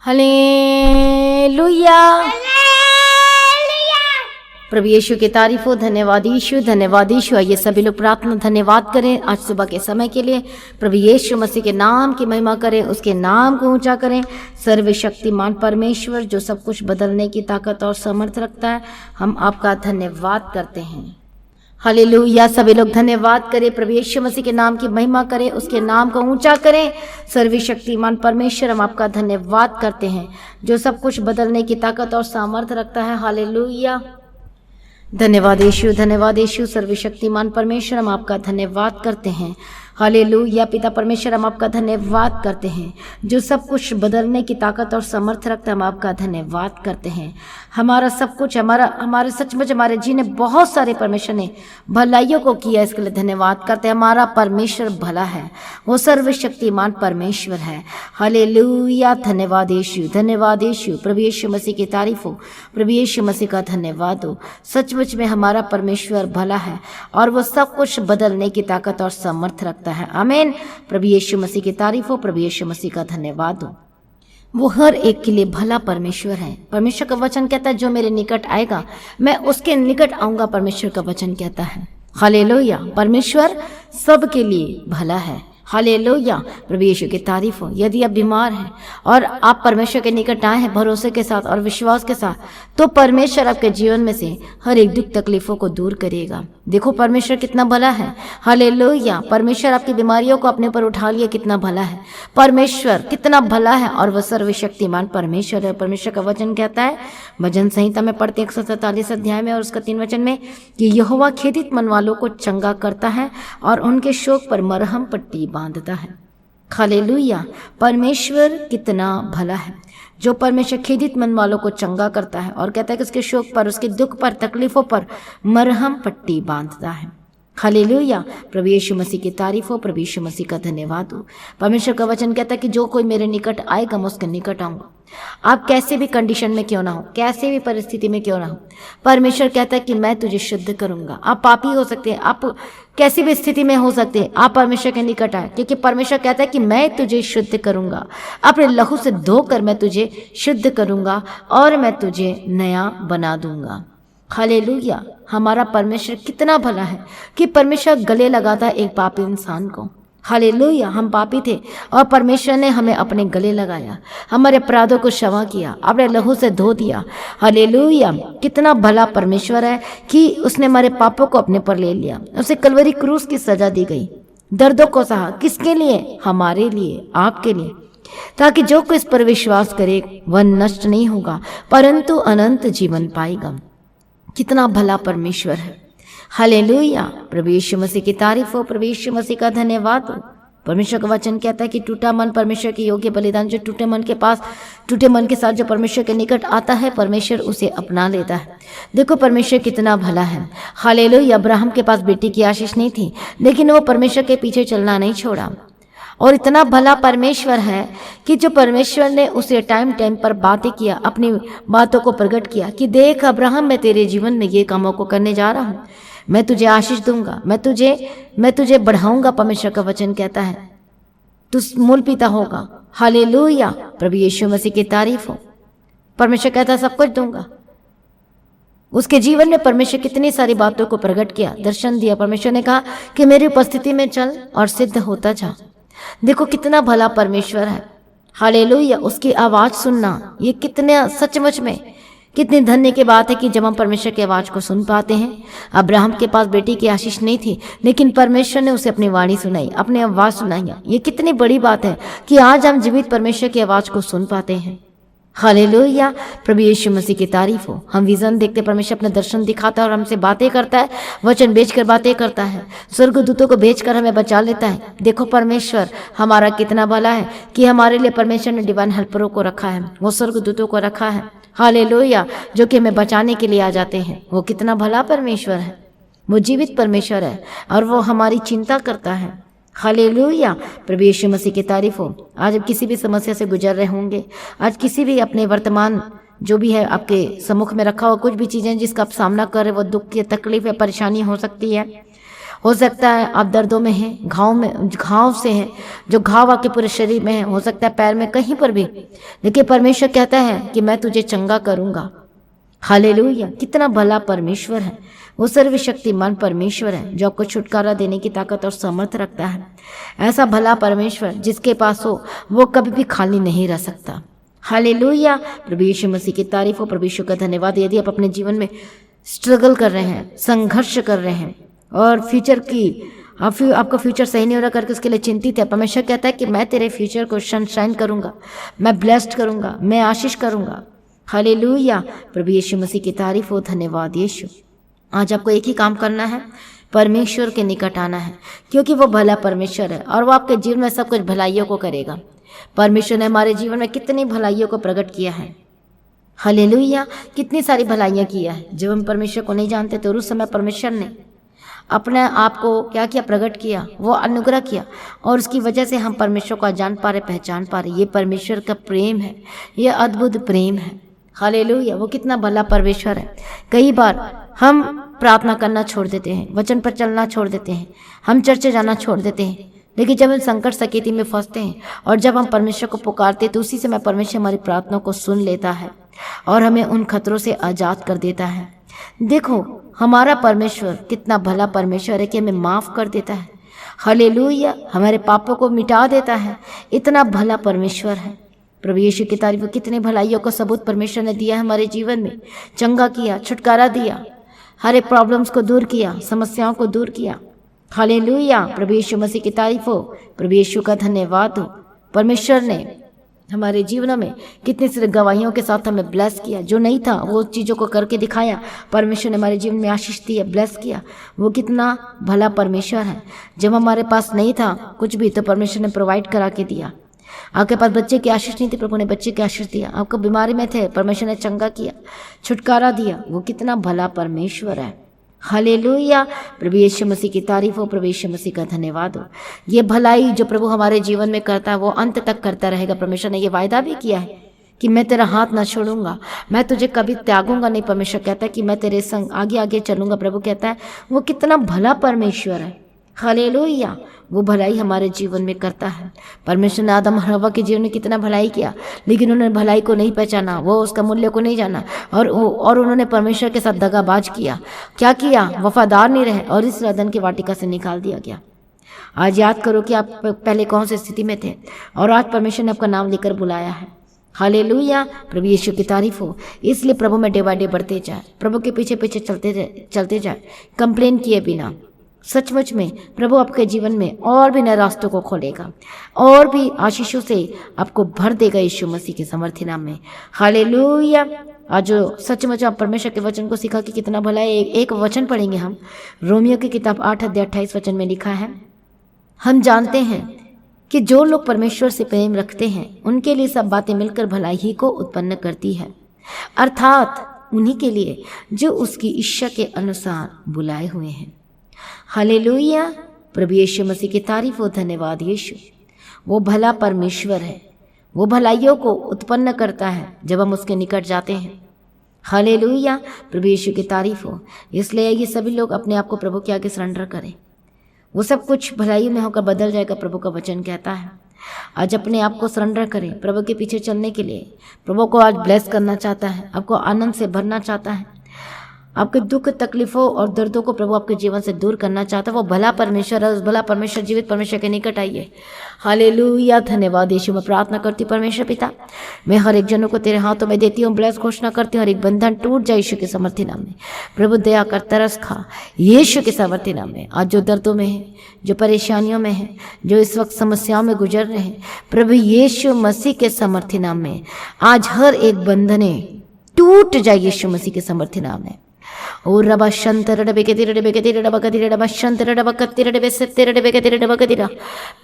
Hallelujah. प्रभु यीशु की तारीफ हो। धन्यवाद यीशु, धन्यवाद यीशु। आइए सभी लोग प्रार्थना धन्यवाद करें आज सुबह के समय के लिए। प्रभु यीशु मसीह के नाम की महिमा करें, उसके नाम को ऊंचा करें। सर्वशक्तिमान परमेश्वर जो सब कुछ बदलने की ताकत और सामर्थ रखता है, हम आपका धन्यवाद करते हैं। हालेलुया। सभी लोग धन्यवाद करें, प्रभु यीशु मसीह के नाम की महिमा करें, उसके नाम को ऊंचा करें। सर्वशक्तिमान परमेश्वर हम आपका धन्यवाद करते हैं जो सब कुछ बदलने की ताकत और सामर्थ रखता है। हालेलुया। धन्यवाद यीशु, धन्यवाद यीशु। सर्वशक्तिमान परमेश्वर हम आपका धन्यवाद करते हैं। हालेलुया। पिता परमेश्वर हम आपका धन्यवाद करते हैं जो सब कुछ बदलने की ताकत और समर्थ रखता है, हम आपका धन्यवाद करते हैं। हमारा सब कुछ हमारे सचमुच हमारे जी ने बहुत सारे परमेश्वर ने भलाइयों को किया, इसके लिए धन्यवाद करते हैं। हमारा परमेश्वर भला है, वो सर्वशक्तिमान परमेश्वर है। हालेलुया। धन्यवाद यीशु, धन्यवाद यीशु। प्रभु यीशु मसीह की तारीफ हो, प्रभु यीशु मसीह का धन्यवाद हो। सचमुच में हमारा परमेश्वर भला है और वो सब कुछ बदलने की ताकत और समर्थ रखता है। आमीन। प्रभु यीशु मसीह की तारीफ हो, प्रभु यीशु मसीह का धन्यवाद हो। वो हर एक के लिए भला परमेश्वर है। परमेश्वर का वचन कहता है जो मेरे निकट आएगा मैं उसके निकट आऊंगा, परमेश्वर का वचन कहता है। हालेलुया। परमेश्वर सबके लिए भला है। हालेलुया। प्रभु यीशु की तारीफ हो। यदि आप बीमार हैं और आप परमेश्वर के निकट आए हैं भरोसे के साथ और विश्वास के साथ, तो परमेश्वर आपके जीवन में से हर एक दुख तकलीफों को दूर करेगा। देखो परमेश्वर कितना भला है। हालेलुया। परमेश्वर आपकी बीमारियों को अपने पर उठा लिया, कितना भला है। परमेश्वर कितना भला है और वह सर्वशक्तिमान परमेश्वर है। परमेश्वर का वचन कहता है, भजन संहिता में पढ़ते 147 अध्याय में और उसका 3 वचन में कि यहोवा खेदित मन वालों को चंगा करता है और उनके शोक पर मरहम पट्टी बांधता है। हालेलुया। परमेश्वर कितना भला है जो परमेश्वर खेदित मन वालों को चंगा करता है और कहता है कि उसके शोक पर, उसके दुख पर, तकलीफों पर मरहम पट्टी बांधता है। हालेलुया। प्रभु यीशु मसीह की तारीफ हो, प्रभु यीशु मसीह का धन्यवाद हो। परमेश्वर का वचन कहता है कि जो कोई मेरे निकट आएगा मैं उसके निकट आऊंगा। आप कैसे भी कंडीशन में क्यों ना हो, कैसे भी परिस्थिति में क्यों ना हो, परमेश्वर कहता है कि मैं तुझे शुद्ध करूंगा। आप पापी हो सकते हैं, आप कैसी भी स्थिति में हो सकते हैं, आप परमेश्वर के निकट आए, क्योंकि परमेश्वर कहता है कि मैं तुझे शुद्ध करूंगा। अपने लहू से धोकर मैं तुझे शुद्ध करूंगा और मैं तुझे नया बना दूंगा। हालेलुया। हमारा परमेश्वर कितना भला है कि परमेश्वर गले लगाता है एक पापी इंसान को। हालेलुया। हम पापी थे और परमेश्वर ने हमें अपने गले लगाया, हमारे अपराधों को क्षमा किया, अपने लहू से धो दिया। हालेलुया। कितना भला परमेश्वर है कि उसने हमारे पापों को अपने पर ले लिया। उसे कलवरी क्रूस की सजा दी गई, दर्दों को सहा। किसके लिए? हमारे लिए, आपके लिए, ताकि जो कोई इस पर विश्वास करे वह नष्ट नहीं होगा परंतु अनंत जीवन पाएगा। कितना भला परमेश्वर है। हालेलुया। प्रभु यीशु मसीह की तारीफ हो, प्रभु यीशु मसीह का धन्यवाद हो। परमेश्वर का वचन कहता है कि टूटा मन परमेश्वर के योग्य बलिदान। जो टूटे मन के साथ जो परमेश्वर के निकट आता है, परमेश्वर उसे अपना लेता है। देखो परमेश्वर कितना भला है। हालेलुया। अब्राहम के पास बेटी की आशीष नहीं थी, लेकिन वो परमेश्वर के पीछे चलना नहीं छोड़ा। और इतना भला परमेश्वर है कि जो परमेश्वर ने उसे टाइम पर बातें किया, अपनी बातों को प्रकट किया कि देख अब्राहम, मैं तेरे जीवन में ये कामों को करने जा रहा हूँ, मैं तुझे आशीष दूंगा, मैं तुझे बढ़ाऊंगा। परमेश्वर का वचन कहता है तू मूल पिता होगा। हालेलुया। प्रभु यीशु मसीह की तारीफ हो। परमेश्वर कहता है सब कुछ दूंगा। उसके जीवन में परमेश्वर कितनी सारी बातों को प्रकट किया, दर्शन दिया। परमेश्वर ने कहा कि मेरी उपस्थिति में चल और सिद्ध होता जा। देखो कितना भला परमेश्वर है। हालेलुया। उसकी आवाज सुनना ये कितने सचमुच में कितनी धन्य की बात है कि जब हम परमेश्वर की आवाज को सुन पाते हैं। अब्राहम के पास बेटी की आशीष नहीं थी, लेकिन परमेश्वर ने उसे अपनी वाणी सुनाई, अपनी आवाज सुनाई। ये कितनी बड़ी बात है कि आज हम जीवित परमेश्वर की आवाज को सुन पाते हैं। हालेलुया। प्रभु यीशु मसीह की तारीफ हो। हम विजन देखते, परमेश्वर अपने दर्शन दिखाता है और हमसे बातें करता है, वचन बेचकर बातें करता है, स्वर्गदूतों को भेजकर हमें बचा लेता है। देखो परमेश्वर हमारा कितना भला है कि हमारे लिए परमेश्वर ने डिवाइन हेल्परों को रखा है, वो स्वर्गदूतों को रखा है। हालेलुया। जो कि हमें बचाने के लिए आ जाते हैं। वो कितना भला परमेश्वर है। वो जीवित परमेश्वर है और वो हमारी चिंता करता है। हालेलुया। प्रभु यीशु मसीह की तारीफ हो। आज आप किसी भी समस्या से गुजर रहे होंगे, आज किसी भी अपने वर्तमान जो भी है आपके सम्मुख में रखा हुआ कुछ भी चीज़ें जिसका आप सामना कर रहे हो, वो दुख की तकलीफ या परेशानी हो सकती है। हो सकता है आप दर्दों में हैं, घाव से हैं, जो घाव आपके पूरे शरीर में है, हो सकता है पैर में, कहीं पर भी, लेकिन परमेश्वर कहता है कि मैं तुझे चंगा करूंगा। हालेलुया! कितना भला परमेश्वर है। वो सर्वशक्तिमान परमेश्वर है जो आपको छुटकारा देने की ताकत और सामर्थ रखता है। ऐसा भला परमेश्वर जिसके पास हो वो कभी भी खाली नहीं रह सकता। हालेलुया! प्रभु यीशु मसीह की तारीफ हो। प्रभु यीशु का धन्यवाद। यदि आप अपने जीवन में स्ट्रगल कर रहे हैं, संघर्ष कर रहे हैं और आपका फ्यूचर सही नहीं हो रहा करके उसके लिए चिंतित है, परमेश्वर कहता है कि मैं तेरे फ्यूचर को सनशाइन करूंगा, मैं ब्लेस्ड करूंगा, मैं आशीष करूंगा। हालेलुया! प्रभु यीशु मसीह की तारीफ हो। धन्यवाद यीशु। आज आपको एक ही काम करना है, परमेश्वर के निकट आना है, क्योंकि वो भला परमेश्वर है और वो आपके जीवन में सब कुछ भलाइयों को करेगा। परमेश्वर ने हमारे जीवन में कितनी भलाइयों को प्रकट किया है। हालेलुया! कितनी सारी भलाइयाँ किया है। जब हम परमेश्वर को नहीं जानते तो उस समय परमेश्वर ने अपने आप को क्या किया, प्रकट किया, वो अनुग्रह किया और उसकी वजह से हम परमेश्वर को जान पा रहे, पहचान पा रहे। ये परमेश्वर का प्रेम है, ये अद्भुत प्रेम है। हालेलुया! वो कितना भला परमेश्वर है। कई बार हम प्रार्थना करना छोड़ देते हैं, वचन पर चलना छोड़ देते हैं, हम चर्च जाना छोड़ देते हैं, लेकिन जब हम संकट सकेती में फंसते हैं और जब हम परमेश्वर को पुकारते हैं तो उसी समय परमेश्वर हमारी प्रार्थना को सुन लेता है और हमें उन खतरों से आज़ाद कर देता है। देखो हमारा परमेश्वर कितना भला परमेश्वर है कि हमें माफ़ कर देता है। हालेलुया! हमारे पापों को मिटा देता है। इतना भला परमेश्वर है। प्रभु यीशु की तारीफ। कितने भलाइयों का सबूत परमेश्वर ने दिया है हमारे जीवन में, चंगा किया, छुटकारा दिया, हर एक प्रॉब्लम्स को दूर किया, समस्याओं को दूर किया। हालेलुया! प्रभु यीशु मसीह की तारीफ हो। प्रभु यीशु का धन्यवाद हो। परमेश्वर ने हमारे जीवनों में कितनी सारी गवाहियों के साथ हमें ब्लेस किया। जो नहीं था वो चीज़ों को करके दिखाया। परमेश्वर ने हमारे जीवन में आशीष दी है, ब्लेस किया। वो कितना भला परमेश्वर है। जब हमारे पास नहीं था कुछ भी तो परमेश्वर ने प्रोवाइड करा के दिया। आपके पास बच्चे की आशीष नहीं थी, प्रभु ने बच्चे की आशीष दिया। आपको बीमारी में थे, परमेश्वर ने चंगा किया, छुटकारा दिया। वो कितना भला परमेश्वर है। हालेलुया! प्रभु यीशु मसीह की तारीफ हो। प्रभु यीशु मसीह का धन्यवाद हो। ये भलाई जो प्रभु हमारे जीवन में करता है वो अंत तक करता रहेगा। परमेश्वर ने ये वायदा भी किया है कि मैं तेरा हाथ ना छोड़ूंगा, मैं तुझे कभी त्यागूंगा नहीं। परमेश्वर कहता है कि मैं तेरे संग आगे आगे चलूंगा। प्रभु कहता है वो कितना भला परमेश्वर है। हालेलुया! वो भलाई हमारे जीवन में करता है। परमेश्वर ने आदम और हव्वा के जीवन में कितना भलाई किया, लेकिन उन्होंने भलाई को नहीं पहचाना, वो उसका मूल्य को नहीं जाना और उन्होंने परमेश्वर के साथ दगाबाज किया। क्या किया? वफादार नहीं रहे और इस अदन की वाटिका से निकाल दिया गया। आज याद करो कि आप पहले कौन सी स्थिति में थे और आज परमेश्वर ने आपका नाम लेकर बुलाया है। हालेलुया! प्रभु यीशु की तारीफ हो। इसलिए प्रभु में डे बाय डे बढ़ते जाए, प्रभु के पीछे पीछे चलते जाए, कंप्लेन किए बिना। सचमुच में प्रभु आपके जीवन में और भी नए रास्तों को खोलेगा और भी आशीषों से आपको भर देगा यीशु मसीह के समर्थी नाम में। हालेलुया! आज जो सचमुच आप परमेश्वर के वचन को सीखा कि कितना भला है। एक वचन पढ़ेंगे हम, रोमियो की किताब 8:28 वचन में लिखा है, हम जानते हैं कि जो लोग परमेश्वर से प्रेम रखते हैं उनके लिए सब बातें मिलकर भलाई ही को उत्पन्न करती है, अर्थात उन्हीं के लिए जो उसकी इच्छा के अनुसार बुलाए हुए हैं। हालेलुया! प्रभु यीशु मसीह की तारीफ हो। धन्यवाद यीशु। वो भला परमेश्वर है, वो भलाइयों को उत्पन्न करता है जब हम उसके निकट जाते हैं। हालेलुया! प्रभु यीशु की तारीफ हो। इसलिए ये सभी लोग अपने आप को प्रभु के आगे सरेंडर करें, वो सब कुछ भलाई में होकर बदल जाएगा। प्रभु का वचन कहता है आज अपने आप को सरेंडर करें प्रभु के पीछे चलने के लिए। प्रभु को आज ब्लेस करना चाहता है, आपको आनंद से भरना चाहता है, आपके दुख तकलीफों और दर्दों को प्रभु आपके जीवन से दूर करना चाहता है। वो भला परमेश्वर है। उस भला परमेश्वर, जीवित परमेश्वर के निकट आइए। हालेलुया! धन्यवाद यीशु। मैं प्रार्थना करती हूँ परमेश्वर पिता, मैं हर एक जनों को तेरे हाथों में देती हूँ, ब्लेस घोषणा करती हूँ, हर एक बंधन टूट जाए यीशु के समर्थी नाम में। प्रभु दया कर, तरस खा यीशु के समर्थी नाम में। आज जो दर्दों में है, जो परेशानियों में है, जो इस वक्त समस्याओं में गुजर रहे हैं, प्रभु यीशु मसीह के समर्थी नाम में आज हर एक बंधने टूट जाए यीशु मसीह के समर्थी नाम में। ओ रबा शंतर डबे के तिरडे बे के तिरडे बा के तिरडे डबा शंतर डबा के तिरडे बे से तिरडे बे के तिरडे बा के तिरा।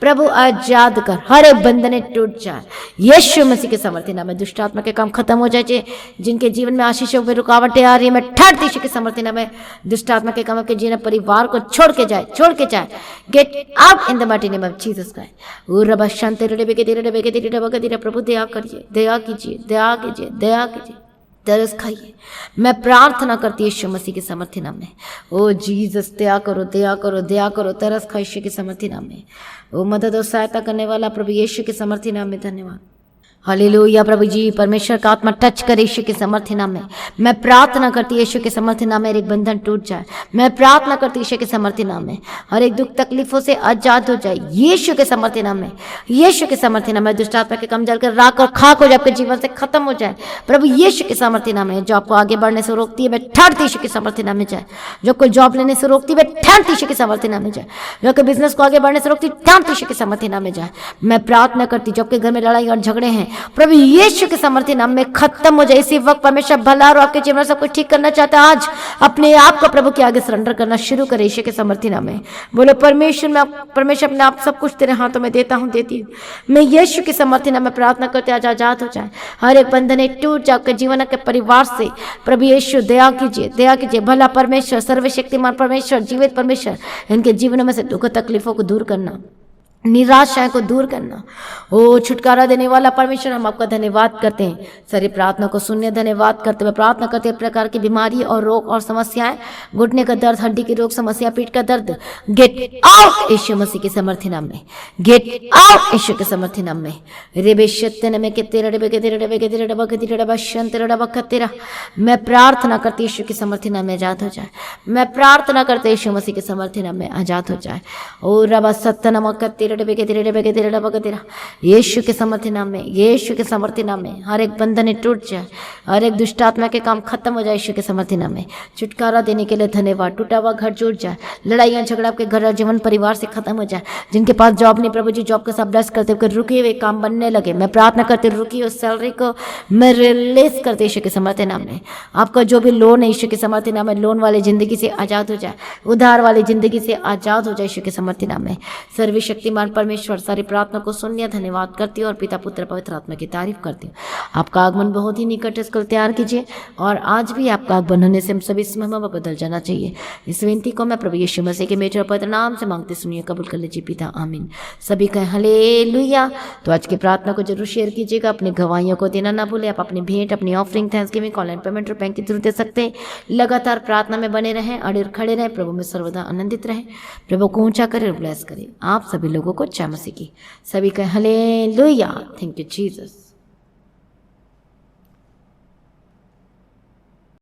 प्रभु आजाद कर, हर एक बंधने टूट जाए यीशु मसीह के समर्थी नाम में। दुष्ट आत्मा के काम खत्म हो जाए, जिनके जीवन में आशीषों में रुकावटें आ रही है, मैं ठहरती यीशु के समर्थी नाम में। दुष्ट आत्मा के काम के जीवन परिवार को छोड़ के जाए। Get out in the mighty name of Jesus Christ. ओ रबा शंतर डबे के तिरडे बे के तिरडे बा के तिरा। प्रभु दया करिए, दया कीजिए, दया कीजिए, दया कीजिए, तरस खाइए। मैं प्रार्थना करती हूँ यीशु मसीह के समर्थी नाम में। ओ जीसस दया करो, दया करो, दया करो। तरस खाओ यीशु के समर्थी नाम में। ओ मदद और सहायता करने वाला प्रभु यीशु के समर्थी नाम में धन्यवाद। हालेलुया प्रभु जी, परमेश्वर का आत्मा टच करे यीशु के समर्थी नाम में। मैं प्रार्थना करती हूँ यीशु के समर्थी नाम में, हर एक बंधन टूट जाए। मैं प्रार्थना करती हूँ यीशु के समर्थी नाम में, हर एक दुख तकलीफों से आजाद हो जाए यीशु के समर्थी नाम में। यीशु के समर्थी नाम में दुष्ट आत्मा के कम जलकर राख और खाक हो जाए, आपके जीवन से खत्म हो जाए प्रभु यीशु के समर्थी नाम में। जो आपको आगे बढ़ने से रोकती है, मैं ठहरती यीशु के समर्थी नाम में जाए। जो कोई जॉब लेने से रोकती है, मैं ठहरती यीशु के समर्थी नाम में जाए। जो कोई बिजनेस को आगे बढ़ने से रोकती, ठहरती यीशु के समर्थी नाम में जाए। मैं प्रार्थना करती जो आपके घर में लड़ाई और झगड़े हैं प्रभु यीशु के समर्थी नाम में खत्म हो जाए। इसी वक्त परमेश्वर भला और आपके जीवन सब कुछ ठीक करना चाहता है। आज अपने आप को प्रभु के आगे सरेंडर करना शुरू करें यीशु के समर्थी नाम में। बोलो परमेश्वर अपने आप सब कुछ तेरे हाथों में देता हूँ, देती हूँ। मैं यीशु के समर्थी नाम में प्रार्थना करते आज आजाद हो जाए, हर एक बंधन टूट जाए आपके जीवन के परिवार से। प्रभु यीशु दया कीजिए, दया कीजिए। भला परमेश्वर, सर्वशक्तिमान परमेश्वर, जीवित परमेश्वर, इनके जीवनों में से दुख तकलीफों को दूर करना, निराशाएं को दूर करना। ओ छुटकारा देने वाला परमेश्वर, हम आपका धन्यवाद करते हैं। सारी प्रार्थना को सुनने धन्यवाद करते हुए प्रार्थना करते हैं प्रकार की बीमारी और रोग और समस्याएं, घुटने का दर्द, हड्डी की रोग समस्या, पीठ का दर्द, गेट आउट यीशु मसीह के समर्थी नाम में। गेट आउट यीशु के समर्थी नाम में। मैं प्रार्थना करती यीशु के समर्थी नाम में आजाद हो जाए। मैं प्रार्थना करते यीशु मसीह के समर्थी नाम में आजाद हो जाए। ओ रबा सत्य नमक यीशु के समर्थी नाम में, यीशु के समर्थी नाम में हर एक बंधन टूट जाए, हर एक दुष्ट आत्मा के काम खत्म हो जाए यीशु के समर्थी नाम में। छुटकारा देने के लिए धन्यवाद। टूटा हुआ घर जुड़ जाए, लड़ाइयाँ झगड़ा आपके घर और जीवन परिवार से खत्म हो जाए। जिनके पास जॉब नहीं प्रभु जी, जॉब के साथ ब्लेस करते हुए रुके हुए काम बनने लगे। मैं प्रार्थना करते रुकी उस सैलरी को मैं रिलीज करते यीशु के समर्थी नाम में। आपका जो भी लोन है यीशु के समर्थी नाम में, लोन वाली जिंदगी से आजाद हो जाए, उधार वाली जिंदगी से आजाद हो जाए यीशु के समर्थी नाम में। सर्वशक्तिमान परमेश्वर, सारी प्रार्थना को सुनिए धन्यवाद करती हूँ और पिता पुत्र पवित्र आत्मा की तारीफ करती हूँ। आपका आगमन बहुत ही निकट है, इसको तैयार कीजिए और आज भी आपका आगमन होने से हम सभी इस महिमा में बदल जाना चाहिए। इस विनती को मैं प्रभु यीशु मसीह के बेटे और पवित्र नाम से मांगते सुनिए, कबूल कर लीजिए पिता, आमीन। सभी कहें हालेलुया। तो आज की प्रार्थना को जरूर शेयर कीजिएगा, अपनी गवाहियों को देना ना भूलें। आप अपनी भेंट, अपनी ऑफरिंग, थैंक्सगिविंग, ऑनलाइन पेमेंट और बैंक के थ्रू दे सकते हैं। लगातार प्रार्थना में बने रहें, अड़े खड़े रहें, प्रभु में सर्वदा आनंदित रहें। प्रभु को ऊंचा करे और ब्लेस करे। आप सभी लोगों को जय मसीह की। सभी कहें हालेलुया। Thank you Jesus.